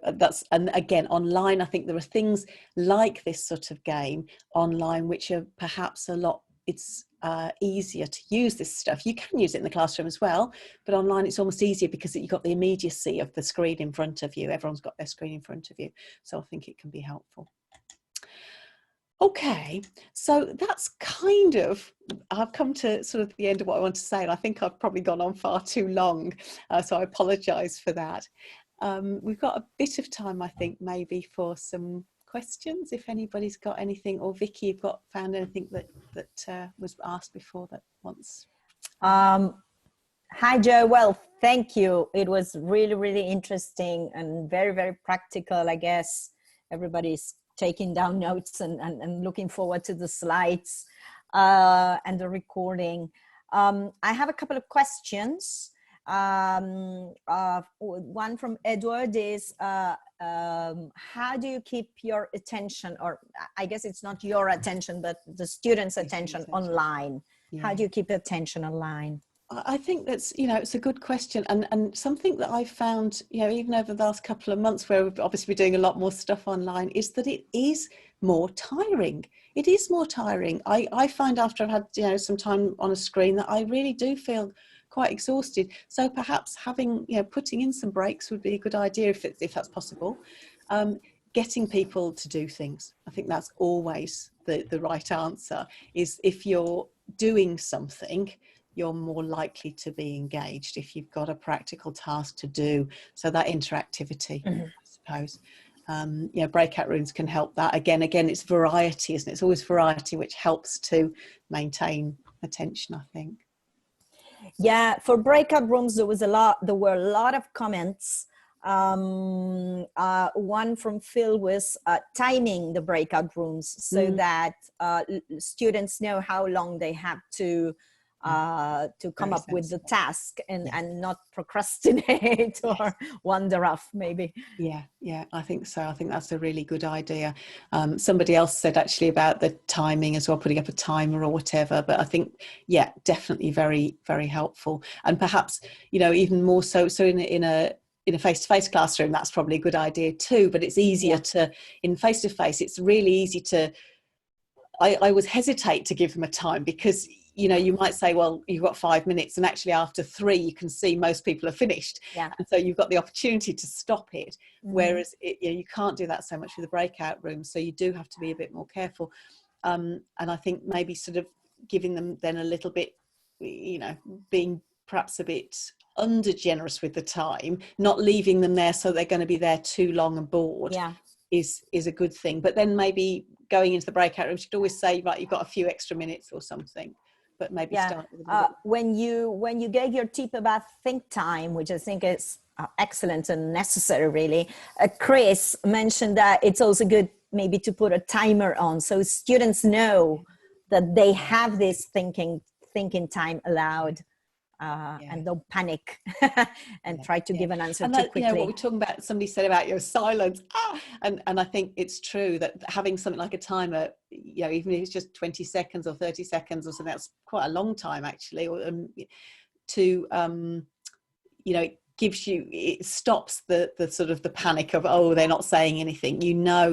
[SPEAKER 3] and again, online, I think there are things like this sort of game online, which are perhaps it's easier to use this stuff. You can use it in the classroom as well, but online it's almost easier because you've got the immediacy of the screen in front of you. Everyone's got their screen in front of you. So I think it can be helpful. Okay, so that's I've come to sort of the end of what I want to say, and I think I've probably gone on far too long, so I apologise for that. We've got a bit of time, I think, maybe for some questions, if anybody's got anything, or Vicky, you've found anything that was asked before that wants.
[SPEAKER 1] Hi, Jo. Well, thank you. It was really, really interesting and very, very practical. I guess everybody's taking down notes and looking forward to the slides and the recording. I have a couple of questions. One from Edward is, how do you keep your attention, or I guess it's not your attention, but the students' attention online? Yeah. How do you keep attention online?
[SPEAKER 3] I think that's, it's a good question, and something that I've found, even over the last couple of months where we've obviously been doing a lot more stuff online, is that it is more tiring. It is more tiring. I find after I've had, some time on a screen that I really do feel quite exhausted. So perhaps having, putting in some breaks would be a good idea if that's possible. Getting people to do things. I think that's always the right answer, is if you're doing something, you're more likely to be engaged if you've got a practical task to do. So that interactivity, I suppose. Breakout rooms can help that. Again, it's variety, isn't it? It's always variety which helps to maintain attention, I think.
[SPEAKER 1] Yeah, for breakout rooms, there were a lot of comments. One from Phil was timing the breakout rooms so that students know how long they have to come up with the task and not procrastinate or wander off maybe. Yeah,
[SPEAKER 3] I think so. I think that's a really good idea. Somebody else said actually about the timing as well, putting up a timer or whatever, but I think, definitely very, very helpful. And perhaps, even more so in a face-to-face classroom, that's probably a good idea too, but it's easier to, in face-to-face, it's really easy to, I always hesitate to give them a time because, you might say, well, you've got 5 minutes, and actually after 3, you can see most people are finished.
[SPEAKER 1] Yeah.
[SPEAKER 3] And so you've got the opportunity to stop it. Whereas you can't do that so much with the breakout room. So you do have to be a bit more careful. And I think maybe sort of giving them then a little bit, being perhaps a bit under generous with the time, not leaving them there so they're going to be there too long and bored is a good thing. But then maybe going into the breakout room, you should always say, right, you've got a few extra minutes or something. But maybe start with
[SPEAKER 1] when you gave your tip about think time, which I think is excellent and necessary really, Chris mentioned that it's also good maybe to put a timer on so students know that they have this thinking time allowed. And don't panic and try to give an answer too quickly.
[SPEAKER 3] What we're talking about, somebody said about your silence, and I think it's true that having something like a timer, even if it's just 20 seconds or 30 seconds or something, that's quite a long time actually, it gives you, it stops the sort of the panic of, they're not saying anything,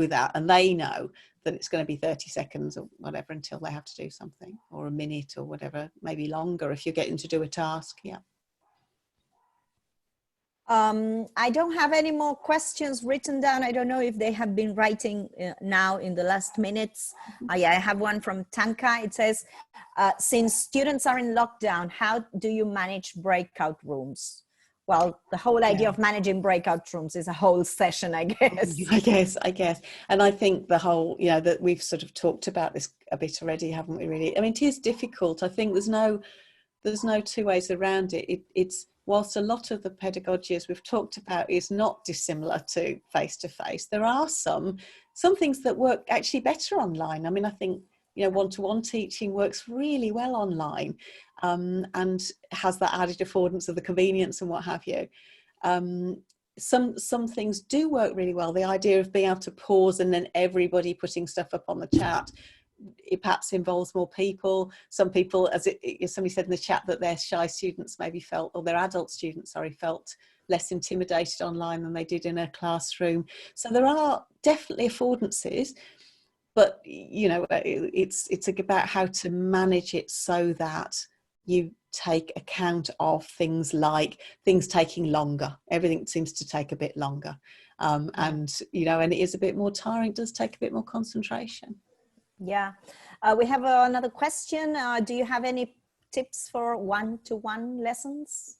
[SPEAKER 3] that, and they know that it's going to be 30 seconds or whatever until they have to do something, or a minute or whatever, maybe longer if you're getting to do a task.
[SPEAKER 1] I don't have any more questions written down. I don't know if they have been writing now in the last minutes. I have one from Tanka. It says, since students are in lockdown, how do you manage breakout rooms? Well, the whole idea of managing breakout rooms is a whole session, I guess.
[SPEAKER 3] I guess. And I think the whole, that we've sort of talked about this a bit already, haven't we really? I mean, it is difficult. I think there's no two ways around it. It's whilst a lot of the pedagogy, as we've talked about, is not dissimilar to face-to-face, there are some things that work actually better online. I mean, I think, one-to-one teaching works really well online, and has that added affordance of the convenience and what have you. Some things do work really well. The idea of being able to pause and then everybody putting stuff up on the chat, it perhaps involves more people. Some people, as somebody said in the chat, that their shy students maybe felt, or their adult students, felt less intimidated online than they did in a classroom. So there are definitely affordances, but it's about how to manage it so that you take account of things like things taking longer. Everything seems to take a bit longer, and it is a bit more tiring. It does take a bit more concentration.
[SPEAKER 1] Yeah, we have another question. Do you have any tips for one-to-one lessons?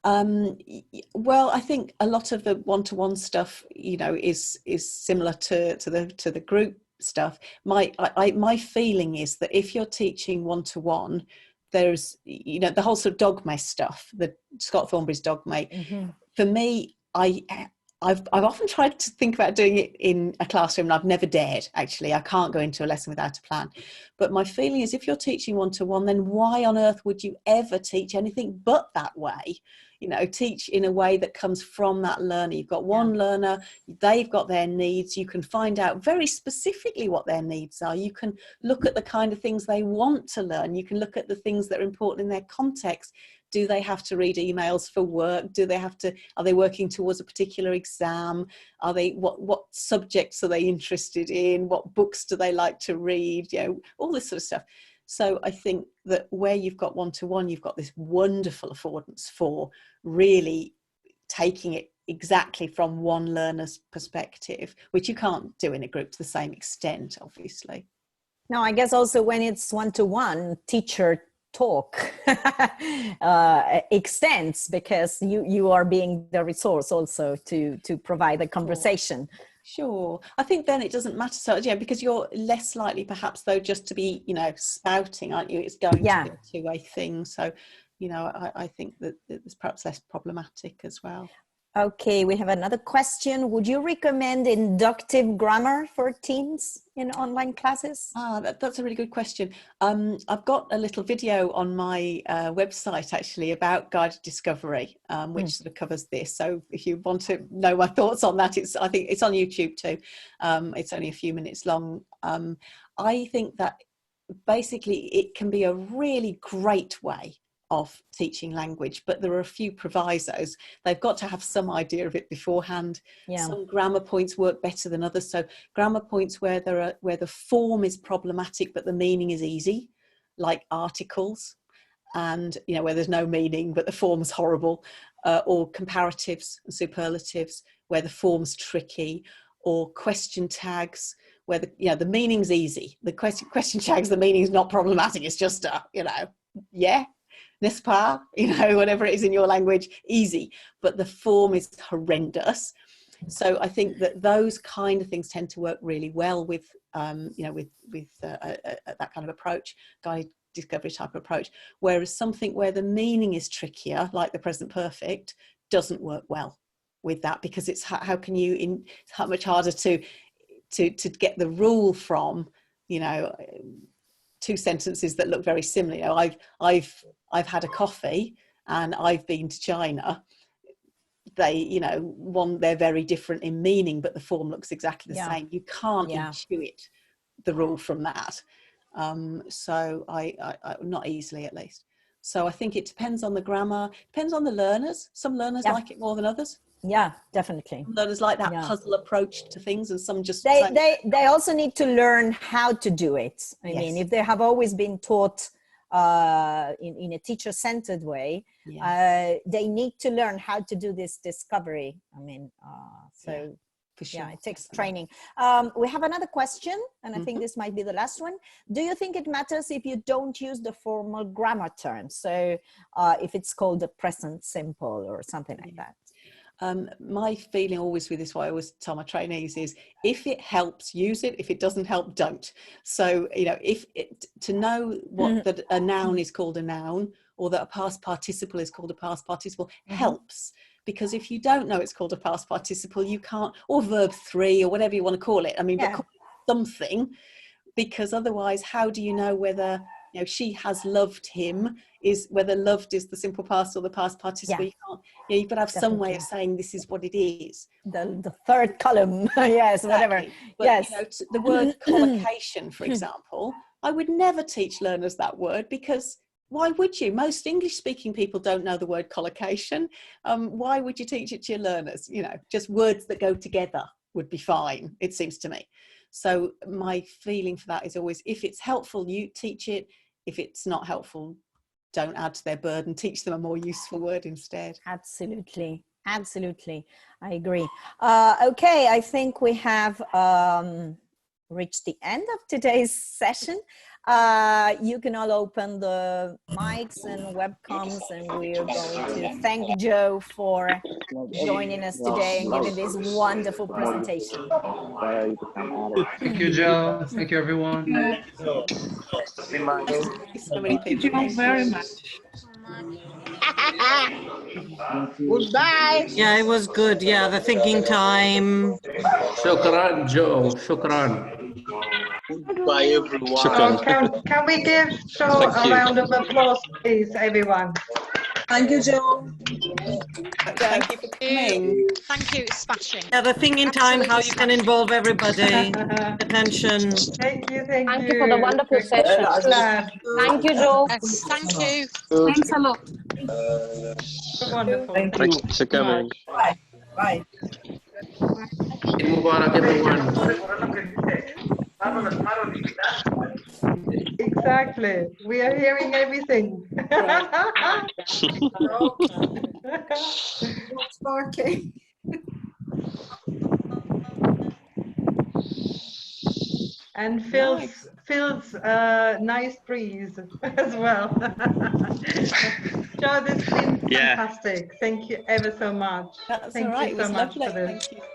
[SPEAKER 3] Well, I think a lot of the one-to-one stuff, is similar to the group stuff. My feeling is that if you're teaching one-to-one, there's the whole sort of dogma stuff, the Scott Thornberry's dogma. For me, I've often tried to think about doing it in a classroom, and I've never dared. Actually, I can't go into a lesson without a plan. But my feeling is, if you're teaching one-to-one, then why on earth would you ever teach anything but that way? you know, teach in a way that comes from that learner. You've got one learner, they've got their needs. You can find out very specifically what their needs are. You can look at the kind of things they want to learn. You can look at the things that are important in their context. Do they have to read emails for work? Do they have to, are they working towards a particular exam? Are they, what subjects are they interested in? What books do they like to read? You know, all this sort of stuff. So I think that where you've got one-to-one, you've got this wonderful affordance for really taking it exactly from one learner's perspective, which you can't do in a group to the same extent, obviously.
[SPEAKER 1] No, I guess also when it's one-to-one, teacher talk extends, because you are being the resource also to provide a conversation.
[SPEAKER 3] Sure. I think then it doesn't matter so much, because you're less likely perhaps though just to be, you know, spouting, aren't you? It's going to be a two-way thing. So, you know, I think that it's perhaps less problematic as well.
[SPEAKER 1] Okay, we have another question. Would you recommend inductive grammar for teens in online classes?
[SPEAKER 3] That's a really good question. I've got a little video on my website actually about guided discovery, which sort of covers this. So if you want to know my thoughts on that, I think it's on YouTube too. It's only a few minutes long. I think that basically it can be a really great way of teaching language, but there are a few provisos. They've got to have some idea of it beforehand. Some grammar points work better than others. So grammar points where the form is problematic but the meaning is easy, like articles, and you know, where there's no meaning but the form's horrible, or comparatives and superlatives where the form's tricky, or question tags where the meaning's easy. The question tags, the meaning's not problematic. It's just n'est-ce pas, you know, whatever it is in your language, easy, but the form is horrendous. So I think that those kind of things tend to work really well with, with that kind of approach, guide discovery type of approach. Whereas something where the meaning is trickier, like the present perfect, doesn't work well with that, because it's it's much harder to get the rule from, you know, two sentences that look very similar. You know, I've had a coffee and I've been to China. They, you know, they're very different in meaning, but the form looks exactly the same. You can't intuit the rule from that. So I not easily, at least. So I think it depends on the grammar, depends on the learners. Some learners like it more than others.
[SPEAKER 1] Yeah, definitely.
[SPEAKER 3] Some learners like that puzzle approach to things, and some just
[SPEAKER 1] they also need to learn how to do it. I mean, if they have always been taught in a teacher-centered way, they need to learn how to do this discovery. I mean, for sure. It takes training. We have another question, and I think this might be the last one. Do you think it matters if you don't use the formal grammar terms? So if it's called the present simple or something like that?
[SPEAKER 3] My feeling always with this, what I always tell my trainees is, if it helps, use it. If it doesn't help, don't. So, you know, to know what that a noun is called a noun, or that a past participle is called a past participle, helps. Because if you don't know it's called a past participle, you can't, or verb 3 or whatever you want to call it. I mean, but call it something, because otherwise, how do you know whether, you know, she has loved him, is whether loved is the simple past or the past participle? You can't, you know, you've got to have some way of saying this is what it is.
[SPEAKER 1] The third column, whatever.
[SPEAKER 3] But, you know, the word collocation, for example, I would never teach learners that word, because why would you? Most English-speaking people don't know the word collocation. Why would you teach it to your learners? You know, just words that go together would be fine, it seems to me. So my feeling for that is always, if it's helpful, you teach it. If it's not helpful, don't add to their burden. Teach them a more useful word instead.
[SPEAKER 1] Absolutely. Absolutely. I agree. Okay, I think we have reached the end of today's session. You can all open the mics and webcams, and we are going to thank Jo for joining us today and giving this wonderful presentation.
[SPEAKER 5] Thank you, Jo. Thank you, everyone.
[SPEAKER 3] So many people.
[SPEAKER 6] Thank you very much.
[SPEAKER 7] Goodbye.
[SPEAKER 6] Yeah, it was good. Yeah, the thinking time.
[SPEAKER 5] Shukran, Jo. Shukran.
[SPEAKER 7] Goodbye, everyone.
[SPEAKER 4] Can we give Jo a round of applause, please, everyone?
[SPEAKER 8] Thank you, Jo.
[SPEAKER 3] But thank you for coming.
[SPEAKER 8] Thank you, it's smashing.
[SPEAKER 6] Yeah, the thinking time, how you can involve everybody. Attention.
[SPEAKER 4] Thank you.
[SPEAKER 9] Thank you for the wonderful session. Thank you, Jo.
[SPEAKER 8] Yes, thank you.
[SPEAKER 9] Thanks a lot.
[SPEAKER 4] Wonderful.
[SPEAKER 7] Thank you for coming.
[SPEAKER 3] Bye. Bye.
[SPEAKER 5] Eid Mubarak, everyone.
[SPEAKER 4] Exactly. We are hearing everything.
[SPEAKER 3] Sparking.
[SPEAKER 4] And
[SPEAKER 3] Nice.
[SPEAKER 4] Phil's nice breeze as well. Jo, this has been
[SPEAKER 2] Yeah.
[SPEAKER 4] fantastic. Thank you ever so much.
[SPEAKER 3] That's
[SPEAKER 4] Thank
[SPEAKER 3] all right.
[SPEAKER 4] you
[SPEAKER 3] It was
[SPEAKER 4] so much
[SPEAKER 3] lovely.
[SPEAKER 4] for this.
[SPEAKER 3] Thank you.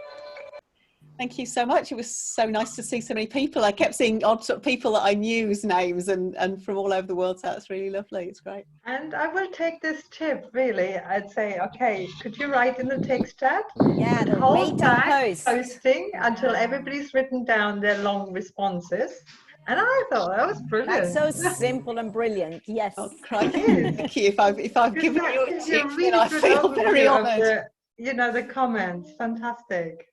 [SPEAKER 3] Thank you so much. It was so nice to see so many people. I kept seeing odd sort of people that I knew's names and from all over the world. So that's really lovely. It's great.
[SPEAKER 4] And I will take this tip, really. I'd say, okay, could you write in the text chat?
[SPEAKER 1] Yeah, the
[SPEAKER 4] Hold
[SPEAKER 1] rate and
[SPEAKER 4] back
[SPEAKER 1] post.
[SPEAKER 4] posting until everybody's written down their long responses. And I thought that was brilliant.
[SPEAKER 1] That's so simple and brilliant. Yes.
[SPEAKER 3] Oh, crikey. Thank you. If I've given you a
[SPEAKER 4] Gives you
[SPEAKER 3] tip,
[SPEAKER 4] really
[SPEAKER 3] then I
[SPEAKER 4] good
[SPEAKER 3] feel very
[SPEAKER 4] overview of
[SPEAKER 3] honoured.
[SPEAKER 4] the comments. Fantastic.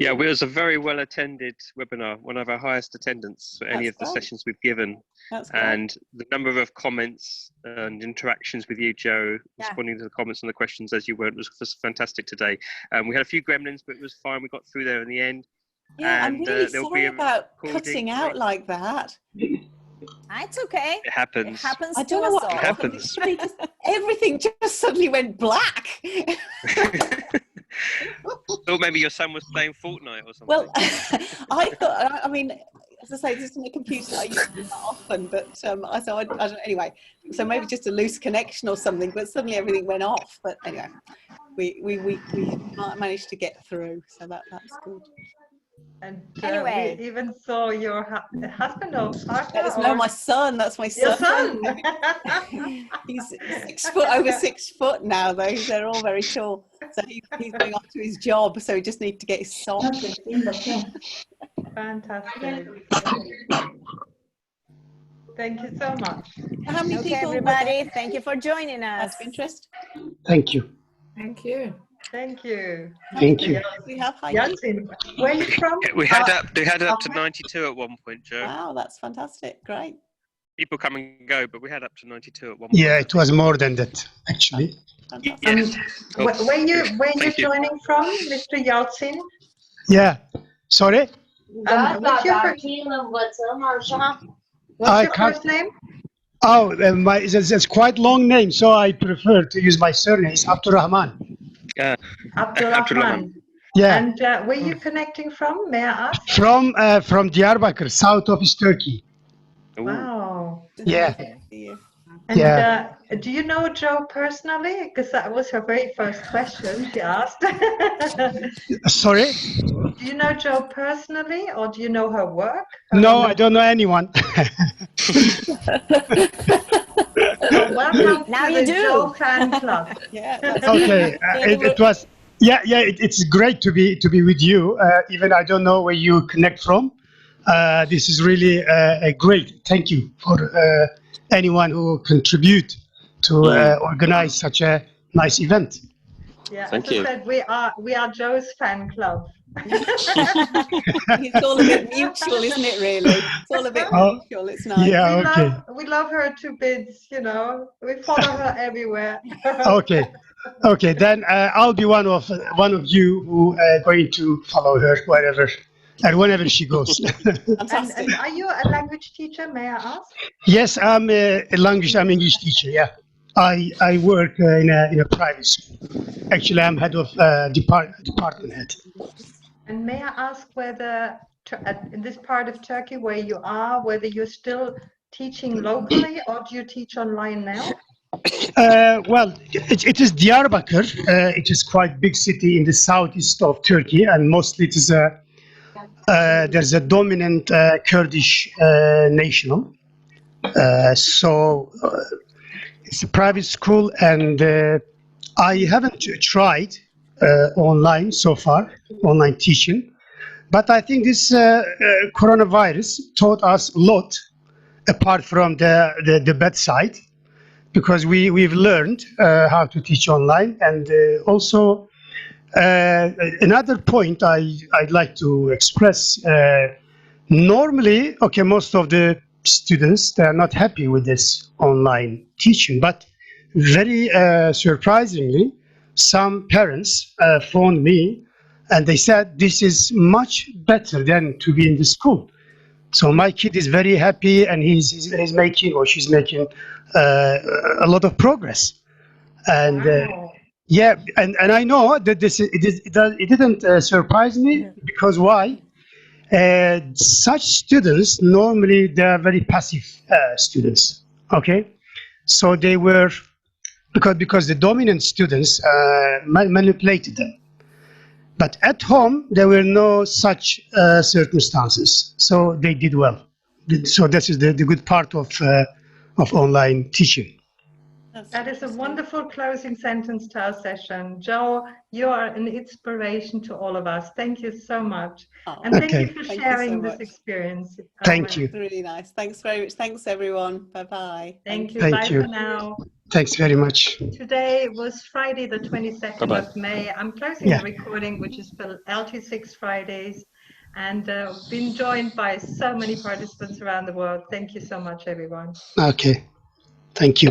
[SPEAKER 2] Yeah, it was a very well attended webinar, one of our highest attendance for any
[SPEAKER 3] That's
[SPEAKER 2] of the
[SPEAKER 3] great.
[SPEAKER 2] sessions we've given.
[SPEAKER 3] That's great.
[SPEAKER 2] And the number of comments and interactions with you, Jo,
[SPEAKER 1] Yeah.
[SPEAKER 2] responding to the comments and the questions as you were, was fantastic today. We had a few gremlins, but it was fine. We got through there in the end.
[SPEAKER 3] Yeah, I'm
[SPEAKER 2] And,
[SPEAKER 3] really
[SPEAKER 2] there'll
[SPEAKER 3] sorry
[SPEAKER 2] be a
[SPEAKER 3] about
[SPEAKER 2] recording
[SPEAKER 3] cutting out
[SPEAKER 2] later.
[SPEAKER 3] like that.
[SPEAKER 1] It's okay.
[SPEAKER 2] It happens.
[SPEAKER 1] It happens
[SPEAKER 3] I
[SPEAKER 1] to
[SPEAKER 3] don't know
[SPEAKER 1] us
[SPEAKER 3] what
[SPEAKER 1] all.
[SPEAKER 3] happened.
[SPEAKER 2] happens.
[SPEAKER 3] Literally just- everything just suddenly went black.
[SPEAKER 2] Or maybe your son was playing Fortnite or something.
[SPEAKER 3] Well, I thought, I mean, as I say, this isn't a computer that I use that often, but I don't, anyway, so maybe just a loose connection or something, but suddenly everything went off. But anyway, we managed to get through, so that's good.
[SPEAKER 4] And
[SPEAKER 1] Anyway.
[SPEAKER 4] we even saw your husband or partner.
[SPEAKER 3] No,
[SPEAKER 4] or
[SPEAKER 3] my son. That's my
[SPEAKER 4] your
[SPEAKER 3] son.
[SPEAKER 4] son.
[SPEAKER 3] He's 6 foot, over 6 foot now, though. They're all very tall. So he's going off to his job. So we just need to get his socks.
[SPEAKER 4] Fantastic. Thank you so much.
[SPEAKER 3] How many
[SPEAKER 1] Okay,
[SPEAKER 3] people?
[SPEAKER 1] everybody. Thank you for joining us.
[SPEAKER 3] That's of interest.
[SPEAKER 10] Thank you.
[SPEAKER 9] Thank you.
[SPEAKER 4] Thank you.
[SPEAKER 10] Thank you.
[SPEAKER 3] We have
[SPEAKER 4] Yasin, where are you from?
[SPEAKER 2] We had up to 92 at one point, Jo.
[SPEAKER 3] Wow, that's fantastic. Great.
[SPEAKER 2] People come and go, but we had up to 92 at one point.
[SPEAKER 10] Yeah, it was more than that, actually.
[SPEAKER 3] Fantastic.
[SPEAKER 2] Yes. Oh,
[SPEAKER 4] Where you
[SPEAKER 2] thank you.
[SPEAKER 4] joining from, Mr. Yalcin?
[SPEAKER 10] Yeah. Sorry?
[SPEAKER 4] What's your first name?
[SPEAKER 10] Oh, it's quite long name, so I prefer to use my surname. It's Abdurrahman.
[SPEAKER 4] Abdurrahman.
[SPEAKER 10] Yeah.
[SPEAKER 4] And where are you connecting from, may I ask?
[SPEAKER 10] From Diyarbakir, south of Turkey.
[SPEAKER 2] Ooh.
[SPEAKER 4] Wow.
[SPEAKER 10] Yeah.
[SPEAKER 4] And
[SPEAKER 10] Yeah.
[SPEAKER 4] do you know Jo personally? Because that was her very first question she asked.
[SPEAKER 10] Sorry?
[SPEAKER 4] Do you know Jo personally, or do you know her work?
[SPEAKER 10] No, I don't know anyone.
[SPEAKER 4] So welcome
[SPEAKER 1] Now
[SPEAKER 4] to
[SPEAKER 1] you
[SPEAKER 4] the
[SPEAKER 1] do.
[SPEAKER 4] Jo fan club.
[SPEAKER 3] Yeah.
[SPEAKER 10] Okay. It was. Yeah. It's great to be with you. Even I don't know where you connect from. This is really great. Thank you for anyone who contribute to organize such a nice event.
[SPEAKER 4] Yeah,
[SPEAKER 2] Thank
[SPEAKER 4] as
[SPEAKER 2] you.
[SPEAKER 4] I said, we are Jo's fan club.
[SPEAKER 3] It's all a bit mutual, isn't it, really? It's all a bit mutual. It's nice.
[SPEAKER 10] Yeah. Okay.
[SPEAKER 4] We love her to bits, you know. We follow her everywhere.
[SPEAKER 10] Okay. Okay. Then I'll be one of you who are going to follow her wherever and whenever she goes.
[SPEAKER 3] Fantastic.
[SPEAKER 4] And are you a language teacher, may I ask?
[SPEAKER 10] Yes, I'm I'm English teacher. Yeah, I work in a private school. Actually, I'm head of department head.
[SPEAKER 4] And may I ask whether in this part of Turkey where you are, whether you're still teaching locally or do you teach online now?
[SPEAKER 10] Well, it is Diyarbakir. It is quite big city in the southeast of Turkey, and mostly it is there's a dominant Kurdish national. So it's a private school, and I haven't tried online so far, online teaching. But I think this coronavirus taught us a lot, apart from the bad side, because we've learned how to teach online. And also another point I'd like to express. Normally, okay, most of the students, they are not happy with this online teaching, but very surprisingly, some parents phoned me and they said this is much better than to be in the school. So my kid is very happy, and he's making, or she's making a lot of progress. And
[SPEAKER 4] Wow.
[SPEAKER 10] yeah, and I know that it didn't surprise me, because why? Such students normally, they are very passive students. Okay, so they were, because the dominant students manipulated them. But at home, there were no such circumstances, so they did well. So this is the good part of online teaching.
[SPEAKER 4] That is a wonderful closing sentence to our session. Jo, you are an inspiration to all of us. Thank you so much. And thank you for sharing this experience.
[SPEAKER 10] Thank you.
[SPEAKER 3] Really nice. Thanks very much. Thanks, everyone. Bye-bye.
[SPEAKER 4] Thank you.
[SPEAKER 10] Thank
[SPEAKER 4] Bye
[SPEAKER 10] you.
[SPEAKER 4] for now.
[SPEAKER 10] Thanks very much.
[SPEAKER 4] Today was Friday, the 22nd of May. I'm closing the recording, which is for LT6 Fridays, and been joined by so many participants around the world. Thank you so much, everyone.
[SPEAKER 10] Okay. Thank you.